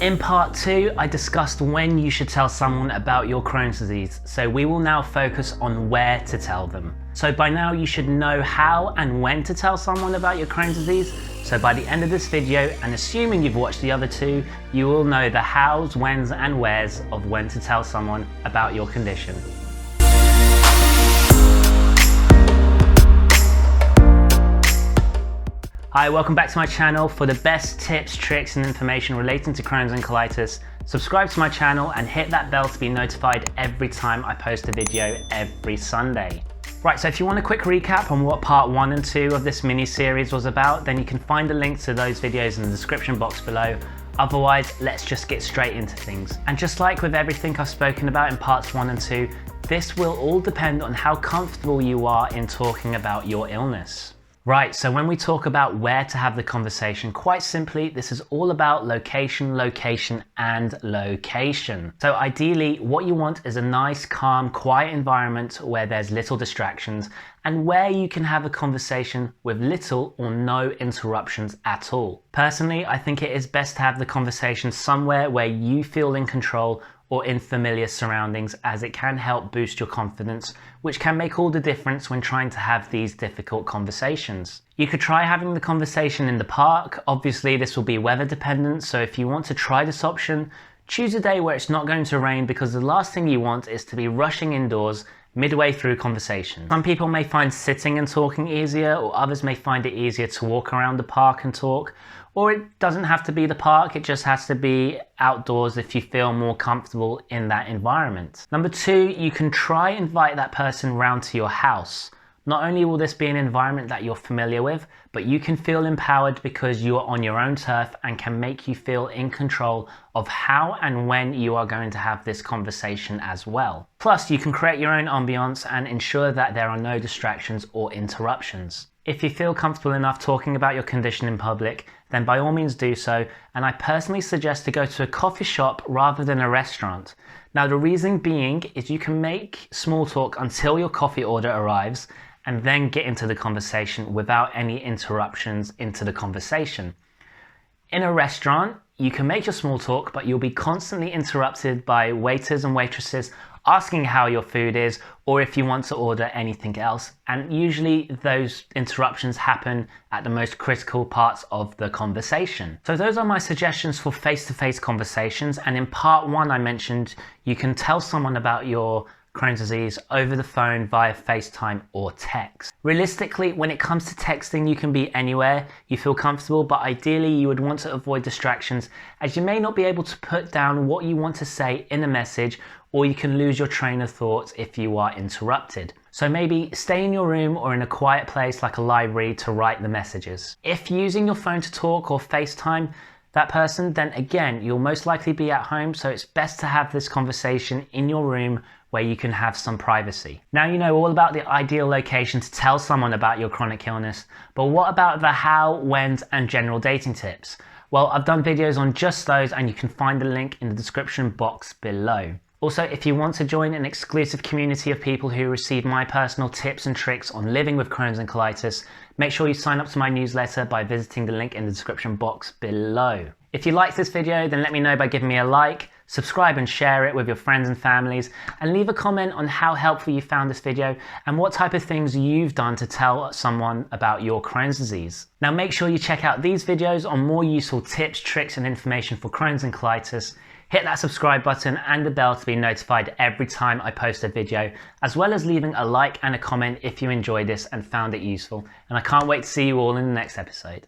In part 2, I discussed when you should tell someone about your Crohn's disease, so we will now focus on where to tell them. So by now you should know how and when to tell someone about your Crohn's disease, so by the end of this video, and assuming you've watched the other two, you will know the hows, whens and wheres of when to tell someone about your condition. Hi, welcome back to my channel. For the best tips, tricks and information relating to Crohn's and colitis, subscribe to my channel and hit that bell to be notified every time I post a video every Sunday. Right, so if you want a quick recap on what part 1 and 2 of this mini series was about, then you can find a link to those videos in the description box below. Otherwise, let's just get straight into things. And just like with everything I've spoken about in parts 1 and 2, this will all depend on how comfortable you are in talking about your illness. Right, so when we talk about where to have the conversation, quite simply, this is all about location, location, and location. So ideally, what you want is a nice, calm, quiet environment where there's little distractions and where you can have a conversation with little or no interruptions at all. Personally, I think it is best to have the conversation somewhere where you feel in control or in familiar surroundings, as it can help boost your confidence, which can make all the difference when trying to have these difficult conversations. You could try having the conversation in the park. Obviously, this will be weather dependent, so if you want to try this option, choose a day where it's not going to rain, because the last thing you want is to be rushing indoors midway through conversation. Some people may find sitting and talking easier, or others may find it easier to walk around the park and talk. Or it doesn't have to be the park, it just has to be outdoors if you feel more comfortable in that environment. Number 2, you can try invite that person round to your house. Not only will this be an environment that you're familiar with, but you can feel empowered because you are on your own turf and can make you feel in control of how and when you are going to have this conversation as well. Plus, you can create your own ambiance and ensure that there are no distractions or interruptions. If you feel comfortable enough talking about your condition in public, then by all means do so, and I personally suggest to go to a coffee shop rather than a restaurant. Now, the reason being is you can make small talk until your coffee order arrives and then get into the conversation without any interruptions into the conversation. In a restaurant, you can make your small talk, but you'll be constantly interrupted by waiters and waitresses asking how your food is or if you want to order anything else. And usually those interruptions happen at the most critical parts of the conversation. So those are my suggestions for face-to-face conversations. And in part 1, I mentioned you can tell someone about your Crohn's disease over the phone via FaceTime or text. Realistically, when it comes to texting, you can be anywhere you feel comfortable, but ideally you would want to avoid distractions, as you may not be able to put down what you want to say in a message, or you can lose your train of thought if you are interrupted. So maybe stay in your room or in a quiet place like a library to write the messages. If using your phone to talk or FaceTime that person, then again, you'll most likely be at home, so it's best to have this conversation in your room where you can have some privacy. Now you know all about the ideal location to tell someone about your chronic illness, but what about the how, whens, and general dating tips? Well, I've done videos on just those, and you can find the link in the description box below. Also, if you want to join an exclusive community of people who receive my personal tips and tricks on living with Crohn's and colitis, make sure you sign up to my newsletter by visiting the link in the description box below. If you liked this video, then let me know by giving me a like, subscribe and share it with your friends and families, and leave a comment on how helpful you found this video and what type of things you've done to tell someone about your Crohn's disease. Now make sure you check out these videos on more useful tips, tricks and information for Crohn's and colitis. Hit that subscribe button and the bell to be notified every time I post a video, as well as leaving a like and a comment if you enjoyed this and found it useful. And I can't wait to see you all in the next episode.